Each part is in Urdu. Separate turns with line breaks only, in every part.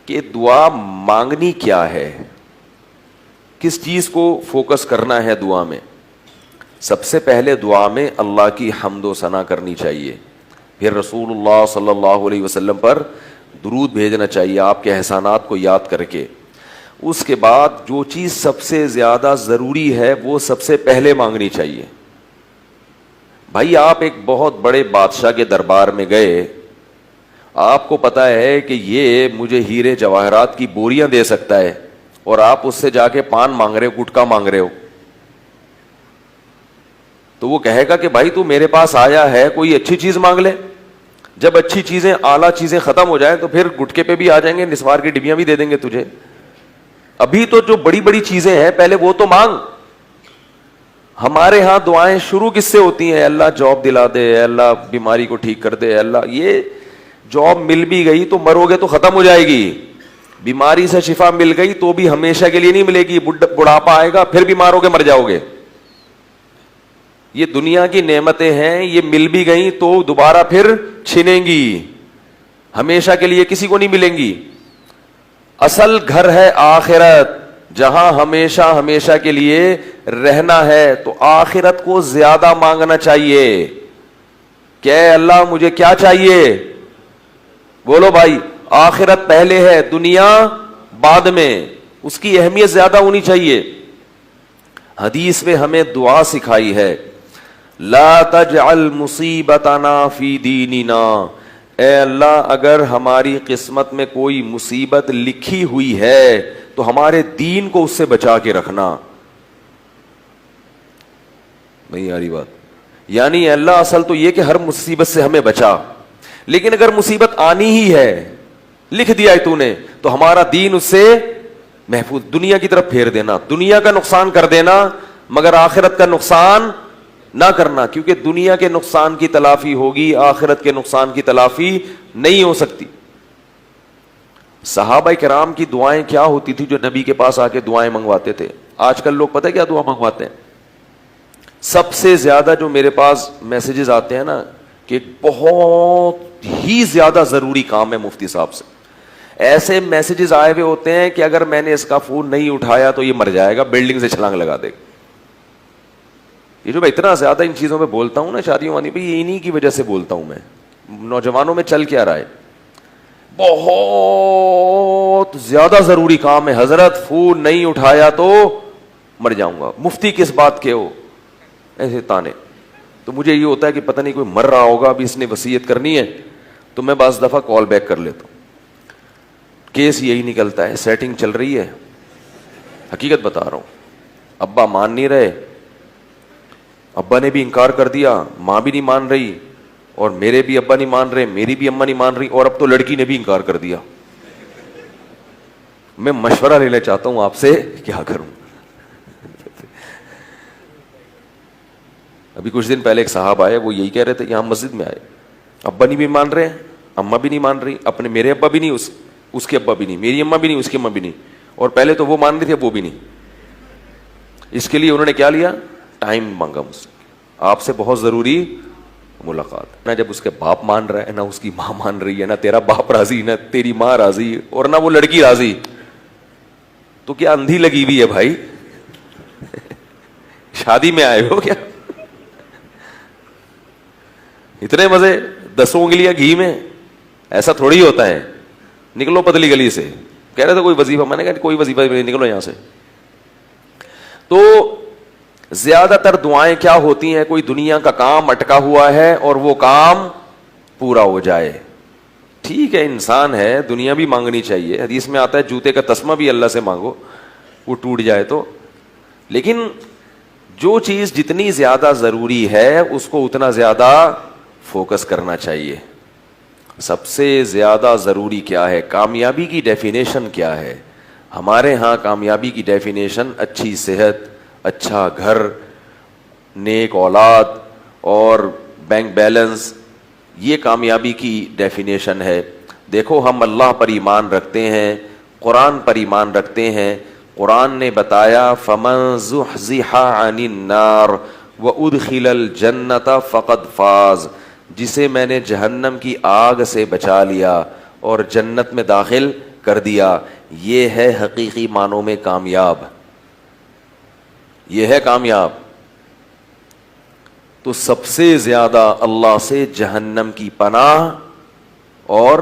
کہ دعا مانگنی کیا ہے, کس چیز کو فوکس کرنا ہے دعا میں. سب سے پہلے دعا میں اللہ کی حمد و ثنا کرنی چاہیے, پھر رسول اللہ صلی اللہ علیہ وسلم پر درود بھیجنا چاہیے آپ کے احسانات کو یاد کر کے. اس کے بعد جو چیز سب سے زیادہ ضروری ہے وہ سب سے پہلے مانگنی چاہیے. بھائی آپ ایک بہت بڑے بادشاہ کے دربار میں گئے, آپ کو پتا ہے کہ یہ مجھے ہیرے جواہرات کی بوریاں دے سکتا ہے, اور آپ اس سے جا کے پان مانگ رہے ہو, گٹکا مانگ رہے ہو, تو وہ کہے گا کہ بھائی تو میرے پاس آیا ہے, کوئی اچھی چیز مانگ لے. جب اچھی چیزیں, اعلیٰ چیزیں ختم ہو جائیں تو پھر گٹکے پہ بھی آ جائیں گے, نسوار کی ڈبیاں بھی دے دیں گے تجھے. ابھی تو جو بڑی بڑی چیزیں ہیں پہلے وہ تو مانگ. ہمارے ہاں دعائیں شروع کس سے ہوتی ہیں؟ اللہ جاب دلا دے, اللہ بیماری کو ٹھیک کر دے, اللہ. یہ جاب مل بھی گئی تو مرو گے تو ختم ہو جائے گی, بیماری سے شفا مل گئی تو بھی ہمیشہ کے لیے نہیں ملے گی, بڑھاپا آئے گا پھر بیمار ہو کے مر جاؤ گے. یہ دنیا کی نعمتیں ہیں, یہ مل بھی گئی تو دوبارہ پھر چھنیں گی, ہمیشہ کے لیے کسی کو نہیں ملیں گی. اصل گھر ہے آخرت, جہاں ہمیشہ ہمیشہ کے لیے رہنا ہے, تو آخرت کو زیادہ مانگنا چاہیے. کہ اللہ مجھے کیا چاہیے؟ بولو بھائی, آخرت پہلے ہے, دنیا بعد میں, اس کی اہمیت زیادہ ہونی چاہیے. حدیث میں ہمیں دعا سکھائی ہے, لا تجعل مصیبتنا فی دیننا, اے اللہ اگر ہماری قسمت میں کوئی مصیبت لکھی ہوئی ہے تو ہمارے دین کو اس سے بچا کے رکھنا. نہیں آ رہی بات؟ یعنی اللہ اصل تو یہ کہ ہر مصیبت سے ہمیں بچا, لیکن اگر مصیبت آنی ہی ہے, لکھ دیا ہے تو نے, تو ہمارا دین اس سے محفوظ. دنیا کی طرف پھیر دینا, دنیا کا نقصان کر دینا مگر آخرت کا نقصان نہ کرنا, کیونکہ دنیا کے نقصان کی تلافی ہوگی, آخرت کے نقصان کی تلافی نہیں ہو سکتی. صحابہ کرام کی دعائیں کیا ہوتی تھی جو نبی کے پاس آ کے دعائیں منگواتے تھے؟ آج کل لوگ پتہ ہے کیا دعا منگواتے ہیں؟ سب سے زیادہ جو میرے پاس میسیجز آتے ہیں نا, کہ بہت ہی زیادہ ضروری کام ہے مفتی صاحب سے, ایسے میسیجز آئے ہوئے ہوتے ہیں کہ اگر میں نے اس کا فون نہیں اٹھایا تو یہ مر جائے گا, بلڈنگ سے چھلانگ لگا دے گا. یہ جو میں اتنا زیادہ ان چیزوں میں بولتا ہوں نا شادیوں وانی پہ, یہ انہی کی وجہ سے بولتا ہوں میں. نوجوانوں میں چل کیا رہا ہے, بہت زیادہ ضروری کام ہے, حضرت فون نہیں اٹھایا تو مر جاؤں گا, مفتی کس بات کے ہو, ایسے تانے. تو مجھے یہ ہوتا ہے کہ پتہ نہیں کوئی مر رہا ہوگا, ابھی اس نے وصیت کرنی ہے, تو میں بعض دفعہ کال بیک کر لیتا ہوں. کیس یہی نکلتا ہے, سیٹنگ چل رہی ہے, حقیقت بتا رہا ہوں. ابا مان نہیں رہے, ابا نے بھی انکار کر دیا, ماں بھی نہیں مان رہی, اور میرے بھی ابا نہیں مان رہے, میری بھی اماں نہیں مان رہی, اور اب تو لڑکی نے بھی انکار کر دیا. میں مشورہ لینا چاہتا ہوں آپ سے, کیا کروں. ابھی کچھ دن پہلے ایک صاحب آئے, وہ یہی کہہ رہے تھے, یہاں مسجد میں آئے, ابا نہیں بھی مان رہے, اماں بھی نہیں مان رہی, اپنے میرے ابا بھی نہیں, اس کے ابا بھی نہیں, میری اماں بھی نہیں, اس کی اماں بھی نہیں, اور پہلے تو وہ مان رہی تھی, وہ بھی نہیں. اس کے لیے انہوں نے کیا لیا, ٹائم مانگا مجھ سے, آپ سے بہت ضروری ملاقات. نہ جب اس کے باپ مان رہا ہے, نہ اس کی ماں مان رہی ہے, نہ تیرا باپ راضی, نہ تیری ماں راضی, اور نہ وہ لڑکی راضی, تو کیا اندھی لگی ہوئی ہے بھائی؟ شادی میں آئے ہو کیا؟ اتنے مزے 10 انگلیاں گھی میں, ایسا تھوڑی ہوتا ہے. نکلو پتلی گلی سے. کہہ رہے تھے کوئی وظیفہ, میں نے کہا کوئی وظیفہ نہیں, نکلو یہاں سے. تو زیادہ تر دعائیں کیا ہوتی ہیں, کوئی دنیا کا کام اٹکا ہوا ہے اور وہ کام پورا ہو جائے. ٹھیک ہے, انسان ہے, دنیا بھی مانگنی چاہیے. حدیث میں آتا ہے جوتے کا تسمہ بھی اللہ سے مانگو, وہ ٹوٹ جائے تو. لیکن جو چیز جتنی زیادہ ضروری ہے اس کو اتنا زیادہ فوکس کرنا چاہیے. سب سے زیادہ ضروری کیا ہے؟ کامیابی کی ڈیفینیشن کیا ہے؟ ہمارے ہاں کامیابی کی ڈیفینیشن اچھی صحت, اچھا گھر, نیک اولاد اور بینک بیلنس, یہ کامیابی کی ڈیفینیشن ہے. دیکھو ہم اللہ پر ایمان رکھتے ہیں, قرآن پر ایمان رکھتے ہیں. قرآن نے بتایا فمن زحزح عن النار وادخل الجنۃ فقد فاز, جسے میں نے جہنم کی آگ سے بچا لیا اور جنت میں داخل کر دیا. یہ ہے حقیقی معنوں میں کامیاب, یہ ہے کامیاب. تو سب سے زیادہ اللہ سے جہنم کی پناہ اور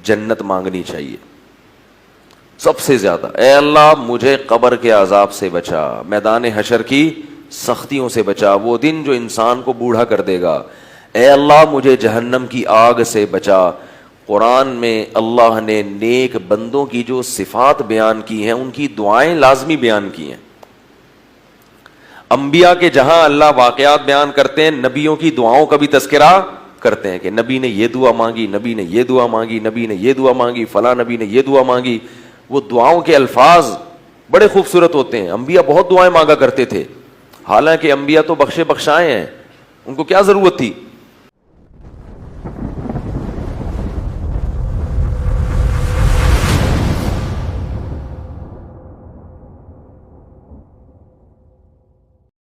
جنت مانگنی چاہیے, سب سے زیادہ. اے اللہ مجھے قبر کے عذاب سے بچا, میدان حشر کی سختیوں سے بچا, وہ دن جو انسان کو بوڑھا کر دے گا. اے اللہ مجھے جہنم کی آگ سے بچا. قرآن میں اللہ نے نیک بندوں کی جو صفات بیان کی ہیں ان کی دعائیں لازمی بیان کی ہیں. انبیاء کے جہاں اللہ واقعات بیان کرتے ہیں, نبیوں کی دعاؤں کا بھی تذکرہ کرتے ہیں کہ نبی نے یہ دعا مانگی, نبی نے یہ دعا مانگی, نبی نے یہ دعا مانگی, فلاں نبی نے یہ دعا مانگی. وہ دعاؤں کے الفاظ بڑے خوبصورت ہوتے ہیں. انبیاء بہت دعائیں مانگا کرتے تھے, حالانکہ انبیاء تو بخشے بخشائے ہیں, ان کو کیا ضرورت تھی